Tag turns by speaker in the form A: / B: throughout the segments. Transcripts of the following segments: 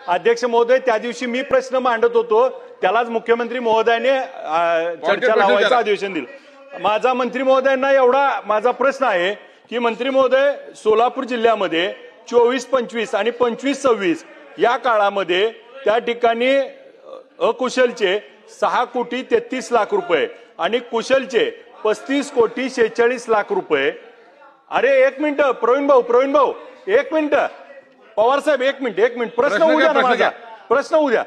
A: अध्यक्ष महोदय, त्या दिवशी मी प्रश्न मांडत होतो, त्यालाच मुख्यमंत्री महोदयाने चर्चा लावायचं अधिवेशन दिलं। माझा मंत्री महोदयांना एवढा माझा प्रश्न आहे की मंत्री महोदय, सोलापूर जिल्ह्यामध्ये 24-25 आणि 25-26 या काळामध्ये त्या ठिकाणी अकुशलचे 6,33,00,000 आणि कुशलचे 35,46,00,000। अरे एक मिनिट प्रवीण भाऊ एक मिनिट, पवार साहेब एक मिनिट, प्रश्न उद्या ना माझा प्रश्न उद्या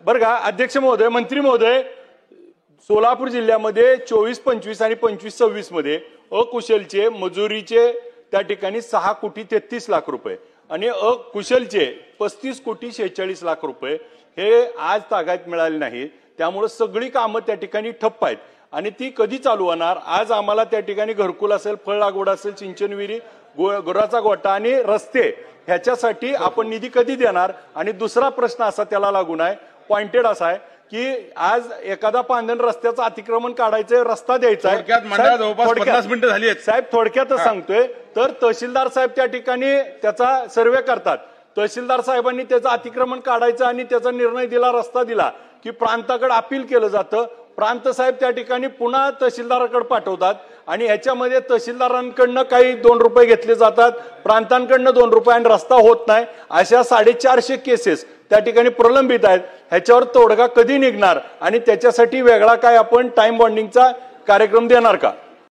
A: बरं का अध्यक्ष महोदय। मंत्री महोदय, सोलापूर जिल्ह्यामध्ये 24-25 आणि 25-26 मध्ये अकुशलचे मजुरीचे त्या ठिकाणी 6,33,00,000 आणि अकुशलचे 35,46,00,000 हे आज तागायत मिळाले नाही। त्यामुळे सगळी कामं त्या ठिकाणी ठप्प आहेत आणि ती कधी चालू होणार? आज आम्हाला त्या ठिकाणी घरकुल असेल, फळ लागवड असेल, सिंचन विहिरी, गुराचा गोठा आणि रस्ते ह्याच्यासाठी आपण निधी कधी देणार? आणि दुसरा प्रश्न असा त्याला लागून आहे, पॉइंटेड असा आहे की आज एखादा पांधन रस्त्याचं अतिक्रमण काढायचं, रस्ता द्यायचा आहे,
B: 50 मिनिटं झाली आहेत
A: साहेब, थोडक्यातच सांगतोय, तर तहसीलदार साहेब त्या ठिकाणी त्याचा सर्वे करतात। तहसीलदार साहेबांनी त्याचं अतिक्रमण काढायचं आणि त्याचा निर्णय दिला, रस्ता दिला की प्रांताकडे अपील केलं जातं। प्रांत साहेब त्या ठिकाणी पुन्हा तहसीलदाराकडे पाठवतात आणि ह्याच्यामध्ये तहसीलदारांकडनं काही 2 रुपये घेतले जातात, प्रांतांकडनं 2 रुपये आणि रस्ता होत नाही। अशा 450 केसेस त्या ठिकाणी प्रलंबित आहेत। ह्याच्यावर तोडगा कधी निघणार आणि त्याच्यासाठी वेगळा काय आपण टाइम बॉन्डिंगचा कार्यक्रम देणार का?